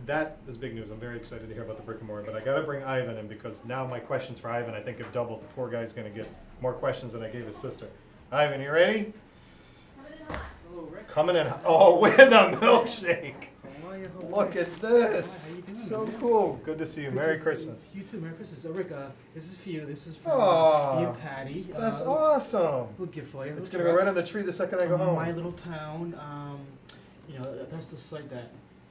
that is big news. I'm very excited to hear about the brick and mortar, but I got to bring Ivan in because now my questions for Ivan I think have doubled. The poor guy's going to get more questions than I gave his sister. Ivan, you ready? Coming in. Oh, with a milkshake. Look at this. So cool. Good to see you. Merry Christmas. You too. Merry Christmas. Rick, this is for you. This is for Aw, me and Patty. That's awesome. Little gift for you. It's going to go right on the tree the second I go home. My little town. That's the site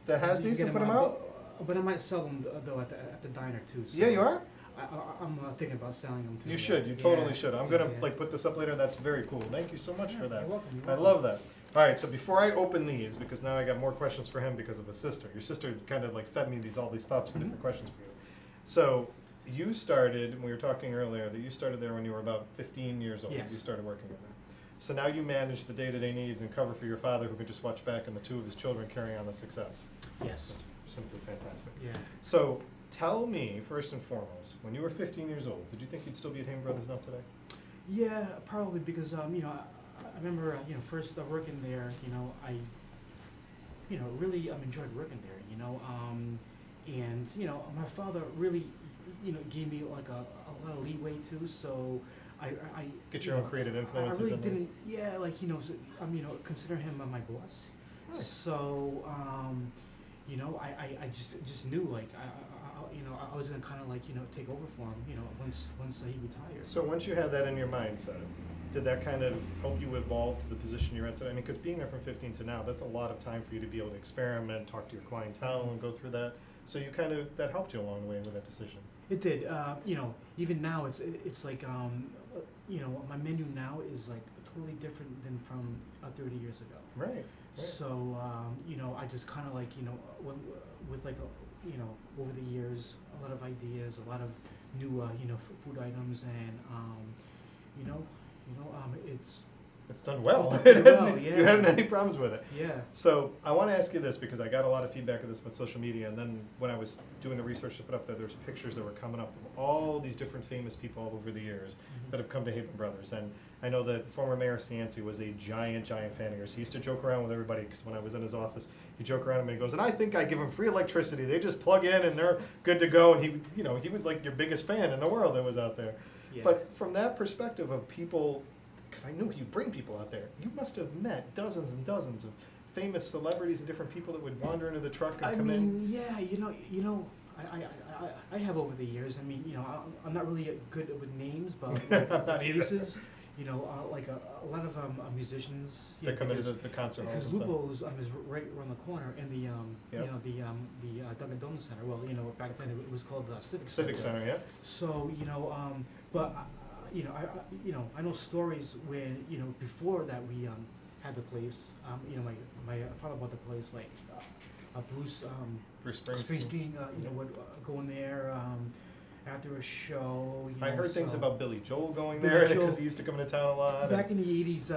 That has these to put them out? But I might sell them though at the diner too. So Yeah, you are? I'm thinking about selling them too. You should. You totally should. I'm going to put this up later. That's very cool. Thank you so much for that. You're welcome. I love that. All right, so before I open these, because now I got more questions for him because of his sister. Your sister kind of like fed me all these thoughts for different questions for you. So you started, we were talking earlier, that you started there when you were about 15 years old. Yes. You started working in there. So now you manage the day-to-day needs and cover for your father who can just watch back and the two of his children carrying on the success. Yes. That's simply fantastic. Yeah. So tell me, first and foremost, when you were 15 years old, did you think you'd still be at Haim Brothers now today? Yeah, probably because I remember first working there. I really enjoyed working there. And my father really gave me like a lot of leeway too. So I get your own creative influences. I really in there. didn't. Yeah, like consider him my boss. Nice. So I just knew like I was gonna kind of like take over for him. Once he retired. So once you had that in your mindset, did that kind of help you evolve to the position you're at today? I mean, because being there from 15 to now, that's a lot of time for you to be able to experiment, talk to your clientele, and go through that. So you kind of, that helped you along the way with that decision. It did. Even now, it's like my menu now is like totally different than from 30 years ago. Right. So I just kind of like with like over the years, a lot of ideas, a lot of new food items, and It's done well. Yeah. You haven't had any problems with it. Yeah. So I want to ask you this because I got a lot of feedback of this with social media, and then when I was doing the research to put up there, there's pictures that were coming up of all these different famous people all over the years that have come to Haven Brothers. And I know that former Mayor Cianci was a giant fan of yours. He used to joke around with everybody because when I was in his office, he joked around with me and he goes, and I think I give them free electricity. They just plug in and they're good to go. And he was like your biggest fan in the world that was out there. Yeah. But from that perspective of people, because I knew he'd bring people out there, you must have met dozens and dozens of famous celebrities and different people that would wander into the truck and come in. Yeah, I have over the years. I mean, I'm not really good with names, but like faces. Like a lot of musicians That come into the concert halls. Because Lupo's is right around the corner, and the the Dunkin' Donuts Center. Well, back then it was called the Civic Center, yeah. So but I know stories when before that we had the place. My father bought the place like Bruce Springsteen. Would go in there. After a show, I heard things about Billy Joel going there because he used to come into town a lot. Back in the '80s,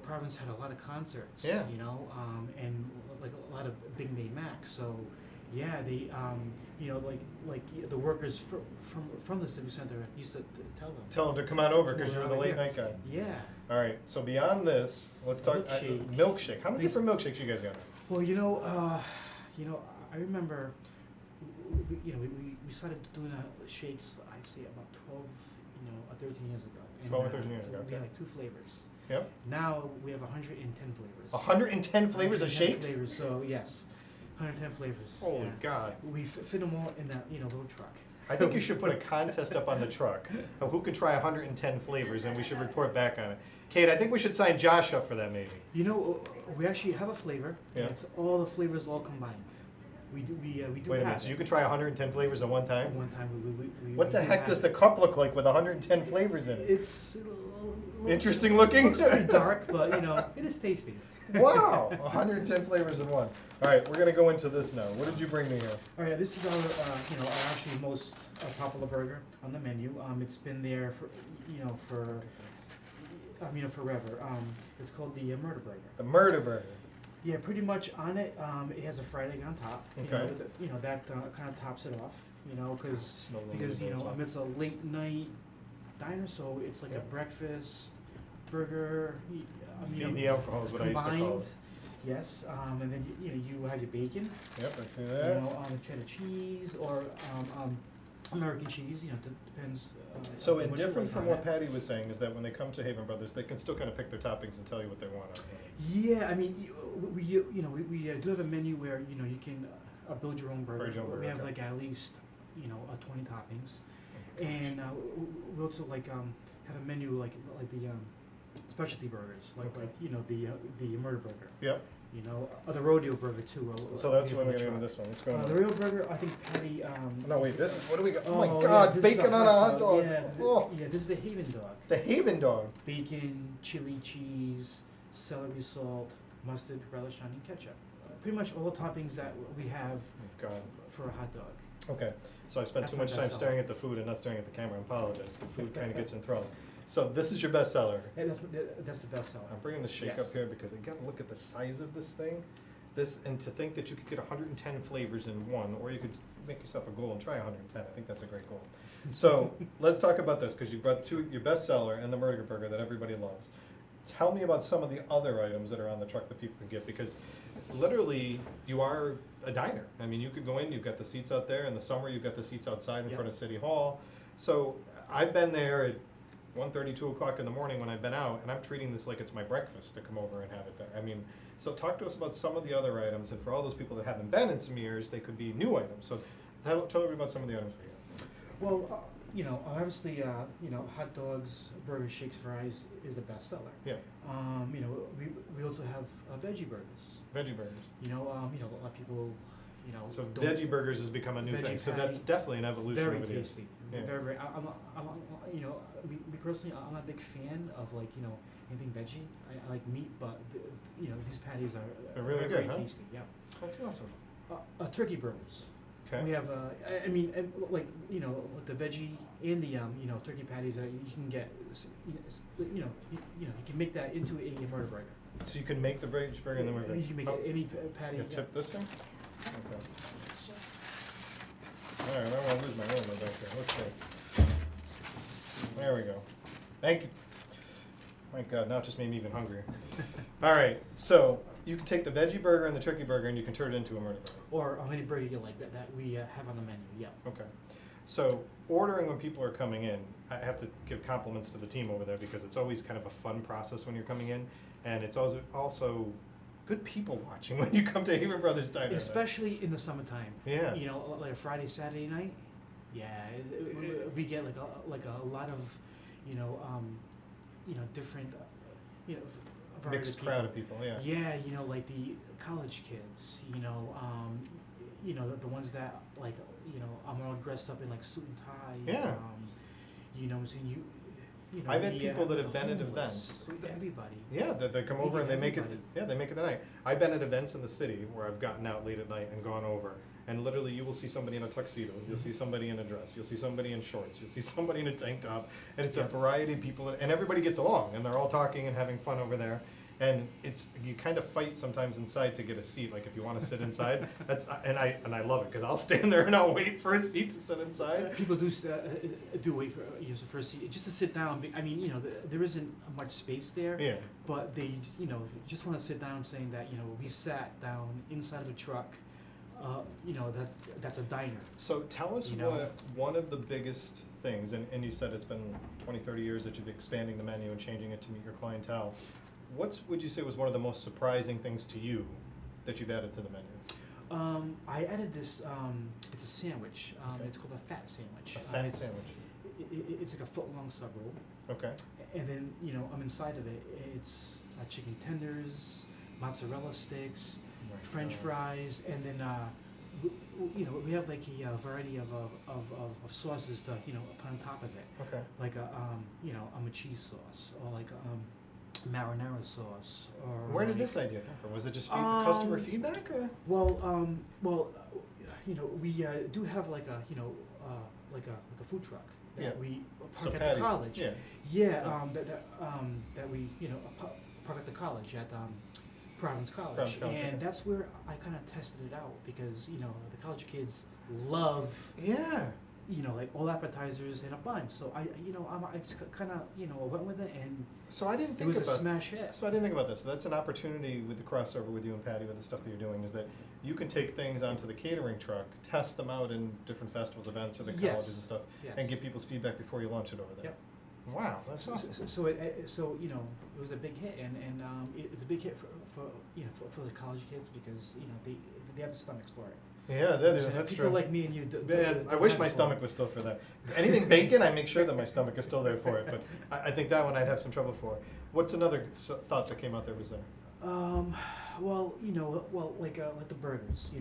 Providence had a lot of concerts. Yeah. And like a lot of big name acts. So, yeah, they, like the workers from the Civic Center used to tell them to come on over because you were the late night guy. Yeah. All right. So beyond this, let's talk milkshake. How many different milkshakes you guys got? Well, I remember. We started doing shakes, I'd say about 12, or 13 years ago. And, 12 or 13 years ago, We okay. had like 2 flavors. Yep. Now we have 110 flavors. 110 flavors of shakes? Flavors, so yes, 110 flavors. Holy God. We fit them all in that, little truck. I think you should put a contest up on the truck of who can try 110 flavors, and we should report back on it. Kate, I think we should sign Josh up for that maybe. We actually have a flavor. Yeah. It's all the flavors all combined. We do Wait a minute, so you can try 110 flavors at one time? At one time, What the heck does the cup look like with 110 flavors in it? It's interesting looking. It's very dark, but it is tasty. Wow, 110 flavors in one. All right, we're gonna go into this now. What did you bring me here? All right, this is our actually most popular burger on the menu. It's been there for forever. It's called the Murder Burger. The Murder Burger. Yeah, pretty much on it. It has a fried egg on top. Okay. That kind of tops it off. Because well. it's a late night diner, so it's like a breakfast burger. Feed the alcohol is what I used to call it. Yes, and then you have your bacon. Yep, I see You that. know, cheddar cheese or American cheese. You know, depends. So, on and what you different like from on what it. Patty was saying is that when they come to Haven Brothers, they can still kind of pick their toppings and tell you what they want. Yeah, I mean, we do have a menu where you can build your own burger. Build your own burger, We have okay. like at least 20 toppings, Oh, and we also like have a menu like the specialty burgers, like Okay. the murder burger. Yep. The rodeo burger too. So that's we what have we're on gonna the do with truck. this one. Let's go. The rodeo burger, I think Patty. No, wait. This is what do we got? Oh my yeah, God! this is Bacon on a hot dog. Yeah, Oh, yeah, this is the Haven dog. the Haven dog. Bacon, chili cheese, celery salt, mustard, relish, onion, ketchup. Pretty much all the toppings that we have Oh, God. for a hot dog. Okay, so I spent That's too my much time best staring seller. at the food and not staring at the camera. I apologize. The food kind of gets enthralled. So this is your bestseller. Yeah, that's the best seller. I'm bringing the shake up Yes. here because I got to look at the size of this thing. And to think that you could get 110 flavors in one, or you could make yourself a goal and try 110. I think that's a great goal. So let's talk about this because you brought your bestseller and the murder burger that everybody loves. Tell me about some of the other items that are on the truck that people can get because literally you are a diner. I mean, you could go in, you've got the seats out there. In the summer, you've got the seats outside in Yep. front of City Hall. So I've been there at 1:30, 2 o'clock in the morning when I've been out, and I'm treating this like it's my breakfast to come over and have it there. I mean, so talk to us about some of the other items, and for all those people that haven't been in some years, they could be new items. So tell everybody about some of the items we got. Well, obviously, hot dogs, burgers, shakes, fries is the best seller. Yeah, We also have veggie burgers. veggie burgers. A lot of people, So don't- veggie burgers has become a new Veggie thing. So that's patty, definitely an evolution very over the years. tasty. Yeah. Very, very. Me personally, I'm not a big fan of anything veggie. I like meat, but these patties are They're really very, good, huh? very tasty. Yeah. That's awesome. Turkey burgers. Okay. We have like the veggie and the turkey patties. You can get you can make that into a murder burger. So you can make the veggie burger and then we're You can make oh, any patty. you tip this thing? Okay. All right, I don't want to lose my roller back there. Let's see. There we go. Thank you. My God, now it just made me even hungrier. All right, so you can take the veggie burger and the turkey burger and you can turn it into a murder burger. Or any burger you like that we have on the menu. Yeah. Okay. So ordering when people are coming in, I have to give compliments to the team over there because it's always kind of a fun process when you're coming in, and it's also good people watching when you come to Haven Brothers Diner. Especially in the summertime. Yeah. Like a Friday, Saturday night. Yeah, we get like a lot of, different, variety Mixed of crowd of people, yeah. Yeah, like the college kids, the ones that I'm all dressed up in like suit and tie. Yeah. What I'm saying I've had the, people that have been at homeless, events. Everybody. Yeah, that they come We over get and they make it. everybody. Yeah, they make it the night. I've been at events in the city where I've gotten out late at night and gone over, and literally you will see somebody in a tuxedo, you'll see somebody in a dress, you'll see somebody in shorts, you'll see somebody in a tank top, and it's a Yeah. variety of people, and everybody gets along, and they're all talking and having fun over there. And you kind of fight sometimes inside to get a seat. Like if you want to sit inside, and I love it because I'll stand there and I'll wait for a seat to sit inside. People do wait for for a seat just to sit down. I mean, there isn't much space there. Yeah. But they, just want to sit down, saying that we sat down inside of a truck. That's a diner. So tell us what one of the biggest things, and you said it's been 20, 30 years that you've been expanding the menu and changing it to meet your clientele. What would you say was one of the most surprising things to you that you've added to the menu? I added this. It's a sandwich. Okay. It's called a fat sandwich. A fat it's, sandwich. It's like a foot-long sub roll. Okay. And then inside of it, it's chicken tenders, mozzarella sticks, Right. French fries, and then we have like a variety of sauces to put on top of it, Okay. like a cheese sauce or like marinara sauce. Or Where did like- this idea come from? Was it just customer feedback, or? Well, we do have like a like a food truck that Yeah. we So park at the Patty's- college. Yeah. Yeah, that we park at the college at Providence College, Providence College, and okay. that's where I kind of tested it out because the college kids love Yeah. you know, like all appetizers in a bunch. So I just kind of, went with it, and So I didn't it think was a about. smash hit. So I didn't think about this. So that's an opportunity with the crossover with you and Patty with the stuff that you're doing, is that you can take things onto the catering truck, test them out in different festivals, events, or the Yes. colleges and stuff, Yes. and get people's feedback before you launch it over there. Yep. Wow, that's So, awesome. so it was a big hit, and it's a big hit for the college kids, because they have the stomachs for it. Yeah, So that's people true. like me and you. Man, I wish my stomach was still for that. Anything bacon, I make sure that my stomach is still there for it. But I think that one I'd have some trouble for. What's another thought that came out there was there? Well, like the burgers.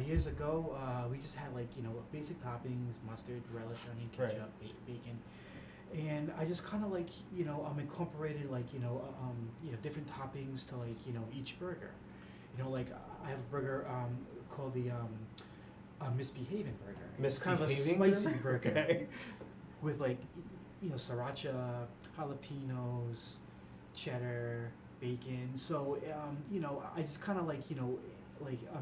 Years ago, we just had basic toppings: mustard, relish, onion, Right. ketchup, bacon, and I just kind of incorporated different toppings to each burger. I have a burger called the Misbehaving Burger. It's kind of a Misbehaving spicy burger Okay. with sriracha, jalapenos, cheddar, bacon. So I just kind of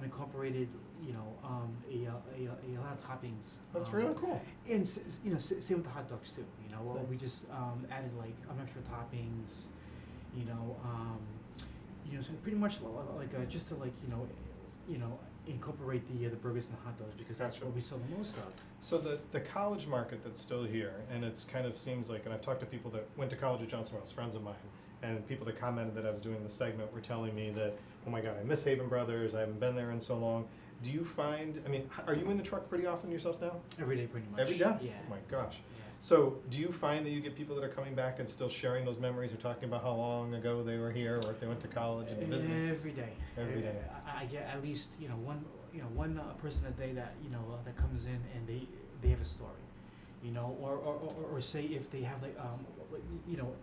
incorporated a lot of toppings. That's really cool. And same with the hot dogs too. Nice. We just added extra toppings. So pretty much just to incorporate the burgers and the hot dogs, because that's Gotcha. what we sell the most of. So the college market that's still here, and it's kind of seems like, and I've talked to people that went to college at Johnson Wales, friends of mine, and people that commented that I was doing this segment were telling me that, oh my God, I miss Haven Brothers, I haven't been there in so long. Do you find, are you in the truck pretty often yourself now? Every day, pretty much. Every day? Yeah. Oh my gosh. Yeah. So do you find that you get people that are coming back and still sharing those memories, or talking about how long ago they were here, or if they went to college and visited? Every day. Every day. I get at least one person a day that that comes in, and they have a story, or say if they have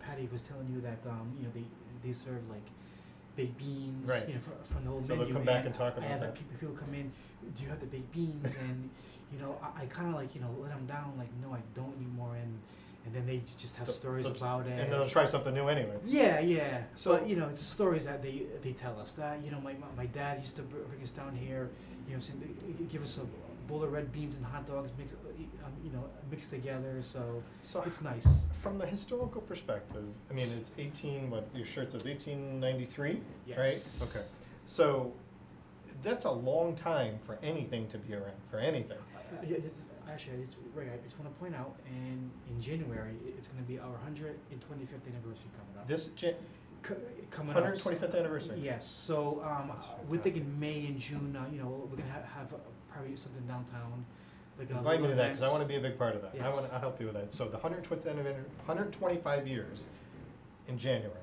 Patty was telling you that they serve baked beans, Right. From the old So menu. they'll come back and talk about I have that. people come in, do you have the baked beans? And I kind of let them down, no, I don't anymore, and then they just have stories about it. And they'll try something new anyway. Yeah. So- But it's stories that they tell us that my dad used to bring us down here, saying, give us a bowl of red beans and hot dogs mixed together. So it's nice. From the historical perspective, it's 18. What your shirt says, 1893, Yes. right? Okay. So that's a long time for anything to be around. For anything. Actually, I just want to point out, in January, it's going to be our 125th anniversary coming up. This Coming up. 125th anniversary. Yes. So That's we're fantastic. thinking May and June. We're going to have probably something downtown. Invite me to that, because I want to be a big part of that. Yes. I'll help you with that. So the 125 years in January.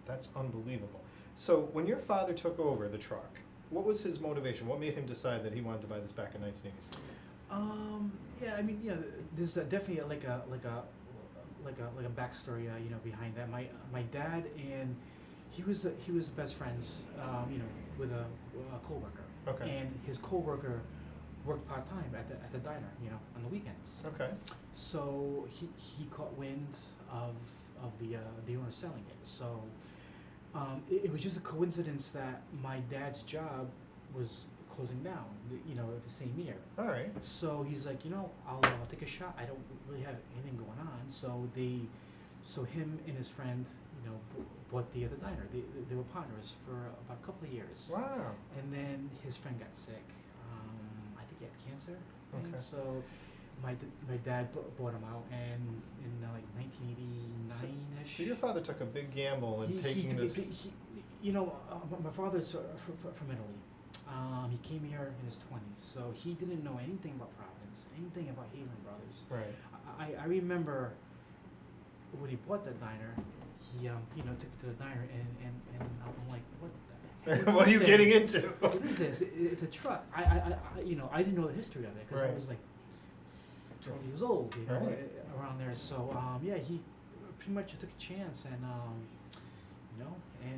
That's unbelievable. So when your father took over the truck, what was his motivation? What made him decide that he wanted to buy this back in 1986? Yeah, there's definitely a backstory, behind that. My dad, and he was best friends, with a coworker. Okay. And his coworker worked part-time at the diner, on the weekends. Okay. So he caught wind of the owner selling it. So it was just a coincidence that my dad's job was closing down, the same year. All right. So he's like, I'll take a shot. I don't really have anything going on. So him and his friend, bought the other diner. They were partners for about a couple of years. Wow. And then his friend got sick. I think he had cancer. I think. Okay. So my dad bought him out, and in 1989-ish. So your father took a big gamble in taking this. My father's from Italy. He came here in his 20s, so he didn't know anything about Providence, anything about Haven Brothers. Right. I remember when he bought that diner, he took it to the diner, and I'm like, what the heck is What are this you thing? getting into? What is this? It's a truck. I didn't know the history of it, because Right. I was 12 years old, Right. around there. So he pretty much took a chance, and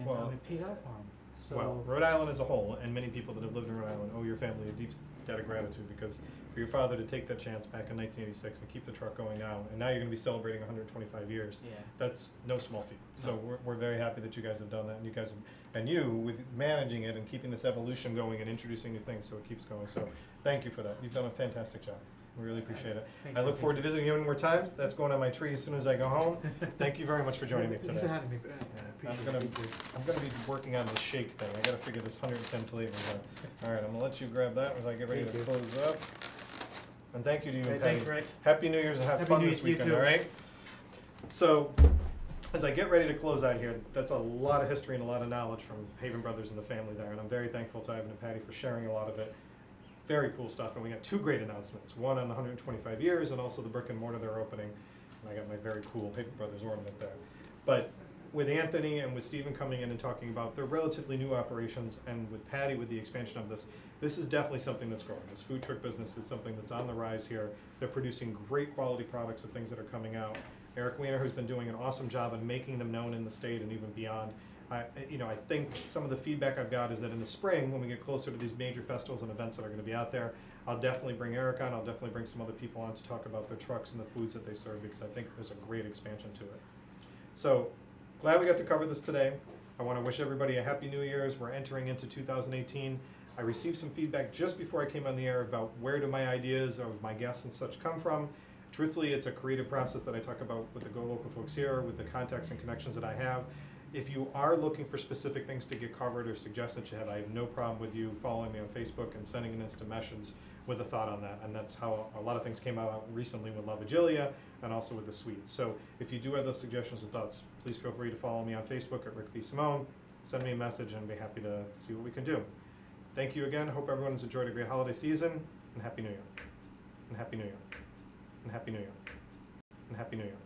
Well- it paid out for him. So Well, Rhode Island as a whole, and many people that have lived in Rhode Island owe your family a deep debt of gratitude, because for your father to take that chance back in 1986 and keep the truck going now, and now you're going to be celebrating 125 years, yeah. that's no small feat. So No. we're very happy that you guys have done that, and you guys have, and you with managing it and keeping this evolution going and introducing new things so it keeps going. So thank you for that. You've done a fantastic job. We really appreciate it. Thanks, I look thank forward you. to visiting you many more times. That's going on my tree as soon as I go home. Thank you very much for joining me Thanks today. for having me. Yeah, I appreciate it. I'm gonna be working on this shake thing. I gotta figure this 110 flavors out. All right, I'm gonna let you grab that as I get ready Thank to you. close up. And thank you to you, Hey, and Patty. thanks, Rick. Happy New Year's and have Happy fun New this Year to you weekend, too. all right? So, as I get ready to close out here, that's a lot of history and a lot of knowledge from Haven Brothers and the family there, and I'm very thankful to Ivan and Patty for sharing a lot of it. Very cool stuff, and we got two great announcements. One on the 125 years, and also the brick and mortar they're opening. And I got my very cool Haven Brothers ornament there. But with Anthony and with Stephen coming in and talking about their relatively new operations, and with Patty with the expansion of this is definitely something that's growing. This food truck business is something that's on the rise here. They're producing great quality products of things that are coming out. Eric Weiner, who's been doing an awesome job in making them known in the state and even beyond. I think some of the feedback I've got is that in the spring, when we get closer to these major festivals and events that are gonna be out there, I'll definitely bring Eric on, I'll definitely bring some other people on to talk about their trucks and the foods that they serve, because I think there's a great expansion to it. So, glad we got to cover this today. I wanna wish everybody a happy New Year's. We're entering into 2018. I received some feedback just before I came on the air about where do my ideas of my guests and such come from. Truthfully, it's a creative process that I talk about with the GoLocal folks here, with the contacts and connections that I have. If you are looking for specific things to get covered or suggestions you have, I have no problem with you following me on Facebook and sending an instant message with a thought on that. And that's how a lot of things came out recently with La Vigilia and also with the sweets. So if you do have those suggestions and thoughts, please feel free to follow me on Facebook at Rick V. Simone. Send me a message and I'd be happy to see what we can do. Thank you again. Hope everyone's enjoyed a great holiday season, and Happy New Year. And Happy New Year. And Happy New Year. And Happy New Year.